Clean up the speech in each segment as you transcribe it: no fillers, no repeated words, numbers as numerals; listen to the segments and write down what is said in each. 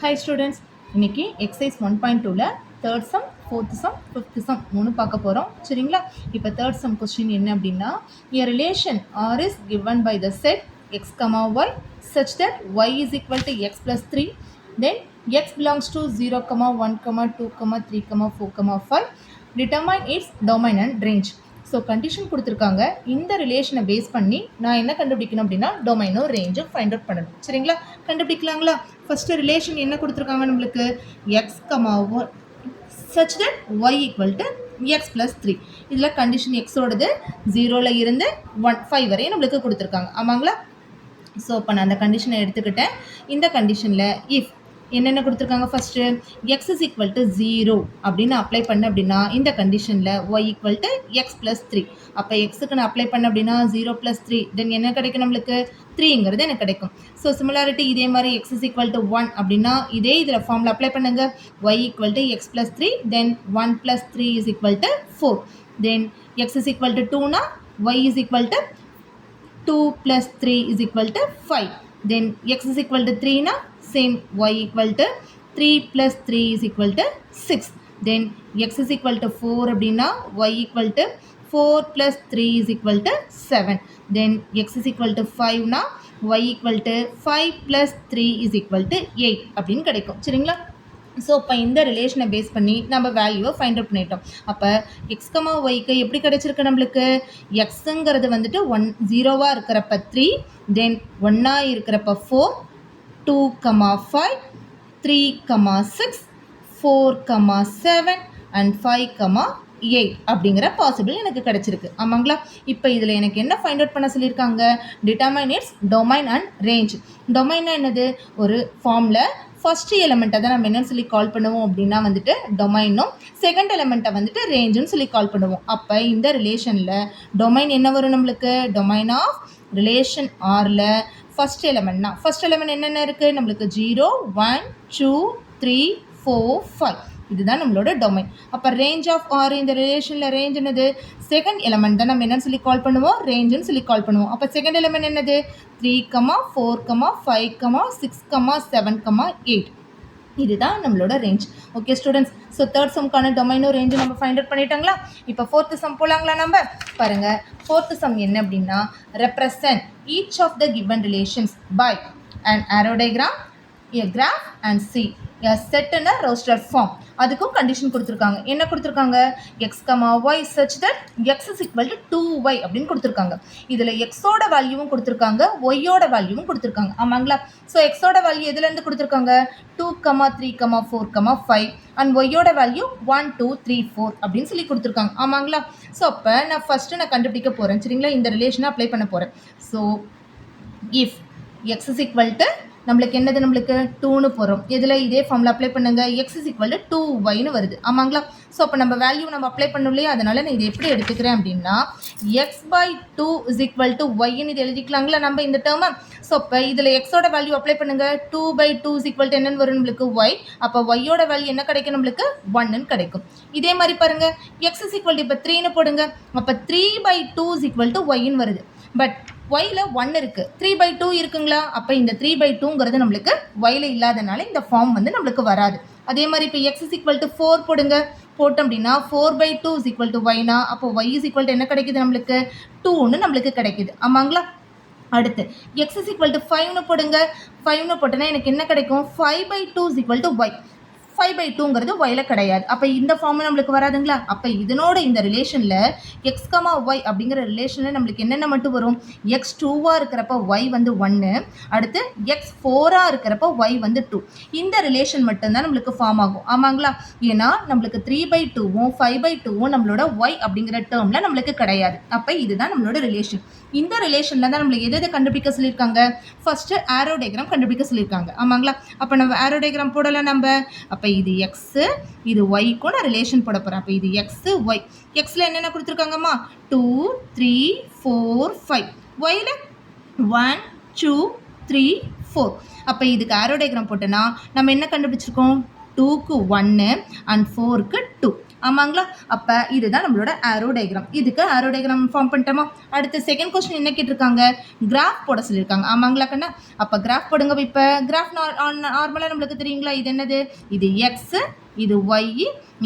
Hi students, இன்னைக்கு exercise 1.2ல third sum, fourth sum, fifth sum மூணு பார்க்க போகிறோம் சரிங்களா. இப்போ third sum question என்ன அப்படின்னா a relation R is given by the set x, y such that y is equal to x plus 3 then x belongs to 0, 1, 2, 3, 4, 5 determine its domain and range. So condition கொடுத்துருக்காங்க. இந்த ரிலேஷனை base பண்ணி நான் என்ன கண்டுபிடிக்கணும் அப்படின்னா டொமைனோ ரேஞ்சும் ஃபைண்ட் அவுட் பண்ணணும் சரிங்களா. கண்டுபிடிக்கலாங்களா. ஃபஸ்ட்டு ரிலேஷன் என்ன கொடுத்துருக்காங்க நம்மளுக்கு எக்ஸ் கமாவோ such that y equal to x plus 3. இதில் கண்டிஷன் எக்ஸோடது 0ல் இருந்து 5 வரையும் நம்மளுக்கு கொடுத்துருக்காங்க ஆமாங்களா. ஸோ இப்போ நான் அந்த கண்டிஷனை எடுத்துக்கிட்டேன். இந்த கண்டிஷனில் இஃப் என்னென்ன கொடுத்துருக்காங்க first x is equal to 0 அப்படின்னு அப்ளை பண்ண அப்படின்னா இந்த கண்டிஷனில் y equal to x plus 3. அப்போ எக்ஸுக்கு நான் அப்ளை பண்ண அப்படின்னா 0 + 3 தென் என்ன கிடைக்கும் நம்மளுக்கு 3ங்கிறது எனக்கு கிடைக்கும். ஸோ சிமிலாரிட்டி இதே மாதிரி எக்ஸ் இஸ் ஈக்குவல் டு 1 அப்படின்னா இதே இதில் ஃபார்மில் அப்ளை பண்ணுங்க. Y equal to x plus 3 then 1 + 3 is equal to 4. Then x is equal to 2னா y is equal to 2 + 3 is equal to 5. Then x is equal to 3 na same y equal to 3 + 3 is equal to 6. Then x is equal to 4 அப்படின்னா y equal to 4 + 3 is equal to 7. Then x is equal to 5 na y equal to 5 + 3 is equal to 8 அப்படின்னு கிடைக்கும் சரிங்களா. So இப்போ இந்த ரிலேஷனை base பண்ணி நம்ம வேல்யூவை ஃபைண்ட் அவுட் பண்ணிட்டோம். அப்போ எக்ஸ் கமா ஒய்க்கு எப்படி கிடைச்சிருக்கு நம்மளுக்கு எக்ஸுங்கிறது வந்துட்டு 0வாக இருக்கிறப்ப 3 தென் 1ஆக இருக்கிறப்ப 4 2, 5 3, 6 4, 7 அண்ட் 5, 8 அப்படிங்கிற பாசிபிள் எனக்கு கிடைச்சிருக்கு ஆமாங்களா. இப்போ இதில் எனக்கு என்ன ஃபைண்ட் அவுட் பண்ண சொல்லியிருக்காங்க determine its domain and range. டொமைன்னா என்னது ஒரு ஃபார்மில் ஃபஸ்ட்டு எலிமெண்ட்டை தான் நம்ம என்னன்னு சொல்லி கால் பண்ணுவோம் அப்படின்னா வந்துட்டு டொமைனும் செகண்ட் எலிமெண்ட்டை வந்துட்டு ரேஞ்சுன்னு சொல்லி கால் பண்ணுவோம். அப்போ இந்த ரிலேஷனில் டொமைன் என்ன வரும் நம்மளுக்கு டொமைன் ஆஃப் ரிலேஷன் ஆரில் ஃபஸ்ட் எலிமெண்ட்னா ஃபஸ்ட் எலிமெண்ட் என்னென்ன இருக்குது நம்மளுக்கு 0, 1, 2, 3, 4, 5 இதுதான் நம்மளோட டொமைன். அப்போ ரேஞ்ச் ஆஃப் ஆர் இந்த ரிலேஷனில் ரேஞ்ச் என்னது செகண்ட் எலிமெண்ட் தான் நம்ம என்னன்னு சொல்லி கால் பண்ணுவோம் ரேஞ்சுன்னு சொல்லி கால் பண்ணுவோம். அப்போ செகண்ட் எலிமெண்ட் என்னது 3, 4, 5, 6, 7, 8 இதுதான் நம்மளோட range. Okay students, so third சம்க்கான டொமைனோ ரேஞ்சு நம்ம ஃபைண்ட் அவுட் பண்ணிட்டாங்களா. இப்போ ஃபோர்த்து சம் போகலாங்களா. நம்ம பாருங்கள் ஃபோர்த்து சம் என்ன அப்படின்னா represent each of the given relations by and arrow diagram a graph and C a set in a roster form. அதுக்கும் கண்டிஷன் கொடுத்துருக்காங்க. என்ன கொடுத்துருக்காங்க x, y such that x is equal to 2y அப்படின்னு கொடுத்துருக்காங்க. இதில் எக்ஸோட வேல்யூவும் கொடுத்துருக்காங்க ஒய்யோட வேல்யூவும் கொடுத்துருக்காங்க ஆமாங்களா. ஸோ எக்ஸோட வேல்யூ எதுலேருந்து கொடுத்துருக்காங்க 2, 3, 4, 5 அண்ட் ஒய்யோட வேல்யூ 1, 2, 3, 4 அப்படின்னு சொல்லி கொடுத்துருக்காங்க ஆமாங்களா. ஸோ அப்போ நான் ஃபஸ்ட்டு நான் கண்டுபிடிக்க போகிறேன் சரிங்களா. இந்த ரிலேஷனை அப்ளை பண்ண போகிறேன். So if X is equal to நம்மளுக்கு என்னது நம்மளுக்கு 2ன்னு போகிறோம். இதில் இதே ஃபார்மில் அப்ளை பண்ணுங்க எக்ஸ் இஸ் ஈக்குவல் டு 2yன்னு வருது ஆமாங்களா. ஸோ அப்போ நம்ம வேல்யூ நம்ம அப்ளை பண்ணணும் இல்லையா. அதனால் நான் இது எப்படி எடுத்துக்கிறேன் அப்படின்னா x/2 இஸ் ஈக்குவல் டு ஒய்ன்னு இது எழுதிக்கலாங்களா நம்ம இந்த டேர்மை. ஸோ அப்போ இதில் எக்ஸோட வேல்யூ அப்ளை பண்ணுங்க 2/2 இஸ் ஈக்குவல் டு என்னன்னு வரும் நம்மளுக்கு ஒய். அப்போ ஒய்யோட வேல்யூ என்ன கிடைக்கும் நம்மளுக்கு 1ன்னு கிடைக்கும். இதே மாதிரி பாருங்கள் எக்ஸ் இஸ் ஈக்குவல் டு இப்போ 3ன்னு போடுங்க. அப்போ 3/2 இஸ் ஈக்குவல் டு ஒய்ன்னு வருது. பட் ஒயில் 1 இருக்குது 3/2 இருக்குங்களா. அப்போ இந்த 3/2ங்கிறது நம்மளுக்கு ஒயில் இல்லாதனால இந்த ஃபார்ம் வந்து நம்மளுக்கு வராது. அதே மாதிரி இப்போ எக்ஸ் இஸ் ஈக்குவல் டு 4 போடுங்க. போட்டோம் அப்படின்னா 4/2 இஸ் ஈக்குவல் டு ஒய்னா அப்போ ஒய் இஸ் ஈக்குவல் டு என்ன கிடைக்குது நம்மளுக்கு 2ன்னு நம்மளுக்கு கிடைக்குது ஆமாங்களா. அடுத்து எக்ஸ் இஸ் ஈக்குவல் டு 5ன்னு போடுங்க. 5ன்னு போட்டோன்னா எனக்கு என்ன கிடைக்கும் 5/2 இஸ் ஈக்குவல் டு ஒய். 5/2ங்கிறது ஒயில் கிடையாது. அப்போ இந்த ஃபார்ம் நம்மளுக்கு வராதுங்களா. அப்போ இதனோட இந்த ரிலேஷனில் எக்ஸ், ஒய் அப்படிங்கிற ரிலேஷனில் நம்மளுக்கு என்னென்ன மட்டும் வரும் எக்ஸ் 2வாக இருக்கிறப்ப ஒய் வந்து 1, அடுத்து எக்ஸ் 4ஆக இருக்கிறப்ப ஒய் வந்து 2. இந்த ரிலேஷன் மட்டும்தான் நம்மளுக்கு ஃபார்ம் ஆகும் ஆமாங்களா. ஏன்னா நம்மளுக்கு 3/2வும் 5/2வும் நம்மளோட ஒய் அப்படிங்கிற டேர்மில் நம்மளுக்கு கிடையாது. அப்போ இதுதான் நம்மளோட ரிலேஷன். இந்த ரிலேஷனில் தான் நம்மளுக்கு எது கண்டுபிடிக்க சொல்லியிருக்காங்க ஃபஸ்ட்டு ஆரோ டயக்ராம் கண்டுபிடிக்க சொல்லியிருக்காங்க ஆமாங்களா. அப்போ நம்ம ஆரோ டயக்ராம் போடலாம் நம்ம. அப்போ இது எக்ஸு இது ஒய்க்கும் நான் ரிலேஷன் போட போகிறேன். அப்போ இது எக்ஸு ஒய். எக்ஸில் என்னென்ன கொடுத்துருக்காங்கம்மா 2, 3, 4, 5 ஒயில் 1, 2, 3, 4. அப்போ இதுக்கு ஆரோ டயக்ராம் போட்டோன்னா நம்ம என்ன கண்டுபிடிச்சிருக்கோம் 2க்கு 1 அண்ட் 4க்கு 2. ஆமாங்களா? அப்போ இதுதான் நம்மளோட ஆரோ டயக்ராம். இதுக்கு ஆரோ டயக்ராம் ஃபார்ம் பண்ணிட்டோமா? அடுத்து செகண்ட் கொஸ்டின் என்ன கேட்டிருக்காங்க? கிராஃப் போட சொல்லியிருக்காங்க. ஆமாங்களா கண்ணா? அப்போ கிராஃப் போடுங்க. இப்போ கிராஃப் நார்மலாக நம்மளுக்கு தெரியுங்களா? இது என்னது? இது எக்ஸ், இது ஒய்,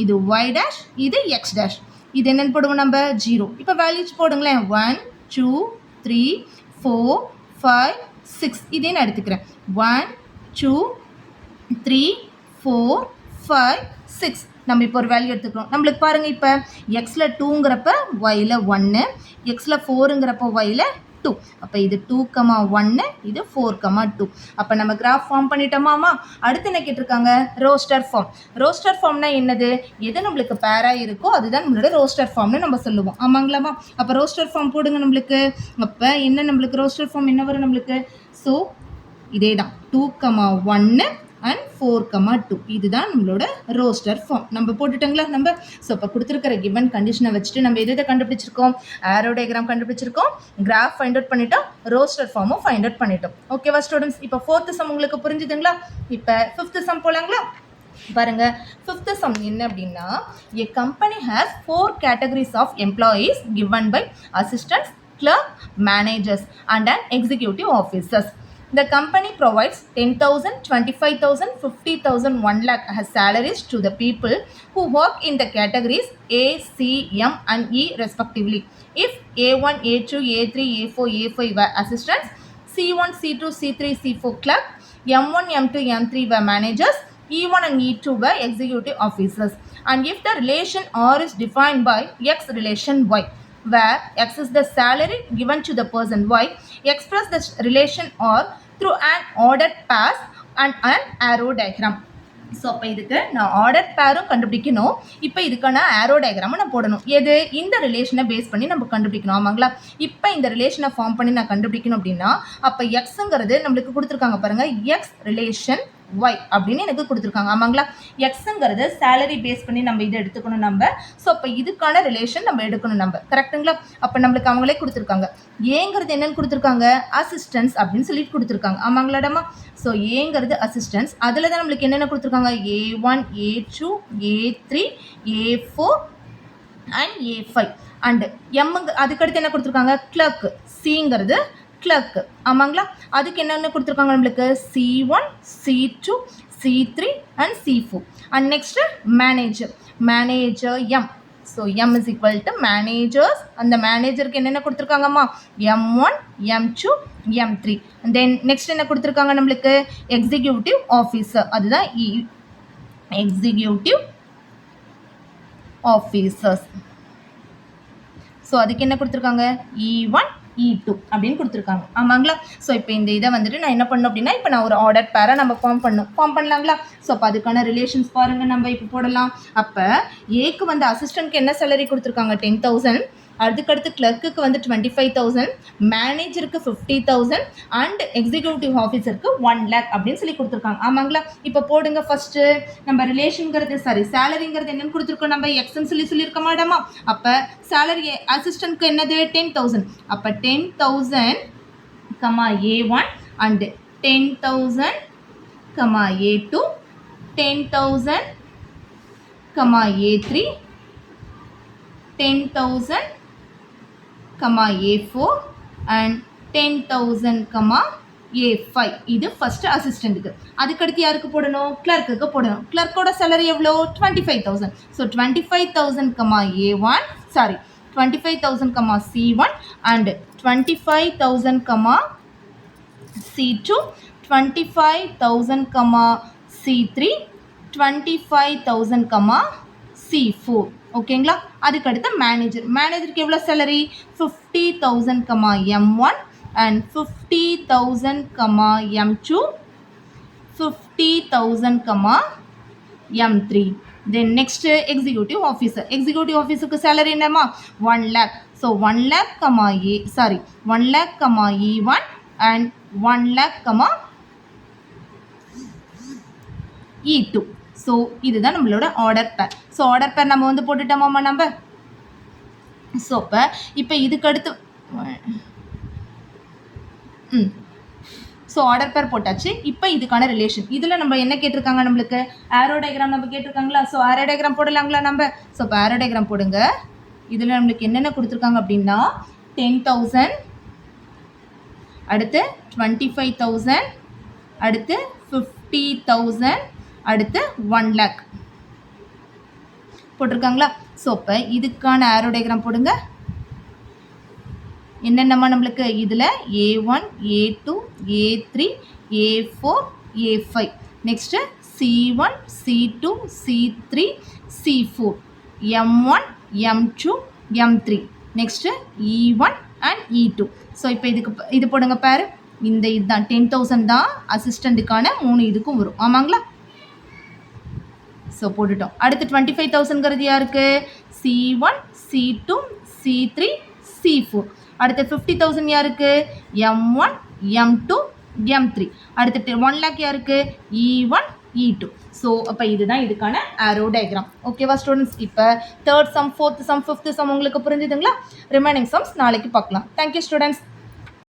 இது ஒய் டேஷ், இது எக்ஸ் டேஷ். இது என்னென்னு போடுவோம் நம்ம? 0. இப்போ வேல்யூஸ் போடுங்களேன். 1 2 3 4 5 6. இதே நான் எடுத்துக்கிறேன். 1 2 3 4 5 6. நம்ம இப்போ ஒரு வேல்யூ எடுத்துக்கிறோம். நம்மளுக்கு பாருங்கள், இப்போ எக்ஸில் 2ங்கிறப்ப ஒயில் 1, எக்ஸில் 4ங்கிறப்ப ஒயில் 2. அப்போ இது 2,1, இது 4,2. அப்போ நம்ம கிராஃப் ஃபார்ம் பண்ணிட்டோமாமா? அடுத்து என்ன கேட்டிருக்காங்க? Roster form. ரோஸ்டர் ஃபார்ம்னா என்னது? எது நம்மளுக்கு பேராக இருக்கோ அதுதான் நம்மளோட ரோஸ்டர் ஃபார்ம்னு நம்ம சொல்லுவோம். ஆமாங்களாமா? அப்போ ரோஸ்டர் ஃபார்ம் போடுங்க நம்மளுக்கு. அப்போ என்ன நம்மளுக்கு ரோஸ்டர் ஃபார்ம் என்ன வரும் நம்மளுக்கு? ஸோ இதே தான் 2,1 அண்ட் 4,2. இதுதான் நம்மளோட ரோஸ்டர் ஃபார்ம். நம்ம போட்டுட்டோங்களா நம்ம? ஸோ இப்போ கொடுத்துருக்கிற கிவன் கண்டிஷனை வச்சுட்டு நம்ம எதை கண்டுபிடிச்சிருக்கோம்? ஆரோ டயக்ராம் கண்டுபிடிச்சிருக்கோம், கிராஃப் ஃபைண்ட் அவுட் பண்ணிட்டோம், ரோஸ்டர் ஃபார்மும் ஃபைண்ட் அவுட் பண்ணிட்டோம். ஓகேவா ஸ்டூடெண்ட்ஸ்? இப்போ 4th சம் உங்களுக்கு புரிஞ்சுதுங்களா? இப்போ 5th சம் போலாங்களா? பாருங்க, 5th சம் என்ன அப்படின்னா, a company has 4 categories of employees given by assistants, clerk, managers and an executive officers. The company provides 10,000, 25,000, 50,000, 1 lakh as salaries to the people who work in the categories A, C, M and E respectively. If A1, A2, A3, A4, A5 were assistants, C1, C2, C3, C4 clerk, M1, M2, M3 were managers, E1 and E2 were executive officers. And if the relation R is defined by X relation Y, where X is the salary given to the person Y, express the relation R through an ordered pairs and an arrow diagram. So அப்போ இதுக்கு நான் order பேரும் கண்டுபிடிக்கணும். இப்போ இதுக்கான ஆரோ டயக்ராமை நான் போடணும். எது? இந்த ரிலேஷனை பேஸ் பண்ணி நம்ம கண்டுபிடிக்கணும். ஆமாங்களா? இப்போ இந்த ரிலேஷனை ஃபார்ம் பண்ணி நான் கண்டுபிடிக்கணும் அப்படின்னா, அப்போ எக்ஸுங்கிறது நம்மளுக்கு கொடுத்துருக்காங்க பாருங்கள், எக்ஸ் ரிலேஷன் ஒய் அப்படின்னு எனக்கு கொடுத்துருக்காங்க. ஆமாங்களா? எக்ஸுங்கிறது சேலரி பேஸ் பண்ணி நம்ம இதை எடுத்துக்கணும் நம்ம. ஸோ அப்போ இதுக்கான ரிலேஷன் நம்ம எடுக்கணும் நம்ம. கரெக்டுங்களா? அப்போ நம்மளுக்கு அவங்களே கொடுத்துருக்காங்க. ஏங்கிறது என்னென்னு கொடுத்துருக்காங்க? அசிஸ்டன்ஸ் அப்படின்னு சொல்லிட்டு கொடுத்துருக்காங்க. ஆமாங்களாடமா? ஸோ ஏங்கிறது அசிஸ்டன்ஸ். அதில் தான் நம்மளுக்கு என்னென்ன கொடுத்துருக்காங்க? A1, A2, A3, A4 and A5 and எம்முங்க. அதுக்கடுத்து என்ன கொடுத்துருக்காங்க? கிளர்க்கு. சிங்கிறது கிளர்க்கு. ஆமாங்களா? அதுக்கு என்னென்ன கொடுத்துருக்காங்க நம்மளுக்கு? C1, C2, C3 and C4. And next manager. Manager M. So M is equal to managers. அந்த மேனேஜருக்கு என்னென்ன கொடுத்துருக்காங்கம்மா? M1, M2, M3. Then next என்ன கொடுத்துருக்காங்க நம்மளுக்கு? Executive officer. அதுதான் எக்ஸிக்யூட்டிவ் ஆஃபீஸர்ஸ். ஸோ அதுக்கு என்ன கொடுத்துருக்காங்க? E1, E2 அப்படின்னு கொடுத்துருக்காங்க. ஆமாங்களா? ஸோ இப்போ இந்த இதை வந்துட்டு நான் என்ன பண்ணணும் அப்படின்னா, இப்போ நான் ஒரு ஆர்டர் பேரை நம்ம ஃபார்ம் பண்ணலாங்களா? ஸோ அப்போ அதுக்கான ரிலேஷன்ஸ் பாருங்கள், நம்ம இப்போ போடலாம். அப்போ ஏக்கு வந்து அசிஸ்டன்ட்க்கு என்ன சேலரி கொடுத்துருக்காங்க? 10,000. அதுக்கடுத்து கிளர்க்குக்கு வந்து 25,000, மேனேஜருக்கு 50,000 அண்ட் எக்ஸிக்யூட்டிவ் ஆஃபீஸருக்கு 1 lakh அப்படின்னு சொல்லி கொடுத்துருக்காங்க. ஆமாங்களா? இப்போ போடுங்க. ஃபஸ்ட்டு நம்ம ரிலேஷனுங்கிறது சேலரிங்கிறது என்னன்னு கொடுத்துருக்கோம் நம்ம? எக்ஸ்ன்னு சொல்லியிருக்க மாட்டோமா? அப்போ சேலரி அசிஸ்டன்ட்க்கு என்னது? 10,000. அப்போ 10,000, A1 and 10,000, A2, 10,000, A3, 10,000, A4 and 10,000, A5. இது ஃபர்ஸ்ட் அசிஸ்டன்ட்டுக்கு. அதுக்கடுத்து யாருக்கு போடணும்? கிளர்க்குக்கு போடணும். கிளர்க்கோட சேலரி எவ்வளோ? 25,000. So 25,000, A1, 25,000, C1 and 25,000, C2, 25,000, C3, 25,000, C4. ஓகேங்களா? அதுக்கடுத்து மேனேஜருக்கு எவ்வளோ salary? 50,000, M1 and 50,000, M2, 50,000, M3. Then next executive officer. Executive officerக்கு சேலரி என்னமா? 1 lakh. So 1 lakh, 1 lakh, E1 and 1 lakh, E2. So இதுதான் நம்மளோட ஆர்டர் பேர். ஸோ ஆர்டர் பேர் நம்ம வந்து போட்டுட்டோமாம்மா நம்ம? ஸோ இப்போ இதுக்கு அடுத்து ஸோ ஆர்டர் பேர் போட்டாச்சு. இப்போ இதுக்கான ரிலேஷன் இதில் நம்ம என்ன கேட்டிருக்காங்க, நம்மளுக்கு ஆரோ டயக்ராம் நம்ம கேட்டிருக்காங்களா. ஸோ ஆரோ டயக்ராம் போடலாங்களா நம்ம. ஸோ இப்போ ஆரோ டயக்ராம் போடுங்க. இதில் நம்மளுக்கு என்னென்ன கொடுத்துருக்காங்க அப்படின்னா 10,000, அடுத்து 25,000, அடுத்து 50,000, அடுத்து 1 lakh போட்டிருக்காங்களா. ஸோ இப்போ இதுக்கான ஆரோ டயக்ராம் போடுங்க. என்னென்னமா நம்மளுக்கு இதில் A1, A2, A3, A4, A5, next C1, C2, C3, C4, M1, M2, M3, next E1 and E2. So இப்போ இது போடுங்க பேர். இந்த இதுதான் 10,000 தான் அசிஸ்டண்ட்டுக்கான 3 இதுக்கும் வரும். ஆமாங்களா. ஸோ போட்டுட்டோம். அடுத்து 25,000ங்கிறது யாருக்கு, C1, C2, C3, C4. அடுத்து 50,000 யாருக்கு, M1, M2, M3. அடுத்து 1 lakh யாருக்கு, E1, E2. ஸோ அப்போ இதுதான் இதுக்கான ஆரோ டயக்ராம். ஓகேவா ஸ்டூடெண்ட்ஸ். இப்போ third sum, fourth some, fifth some உங்களுக்கு புரிஞ்சுதுங்களா. ரிமைனிங் சம்ஸ் நாளைக்கு பார்க்கலாம். Thank you students.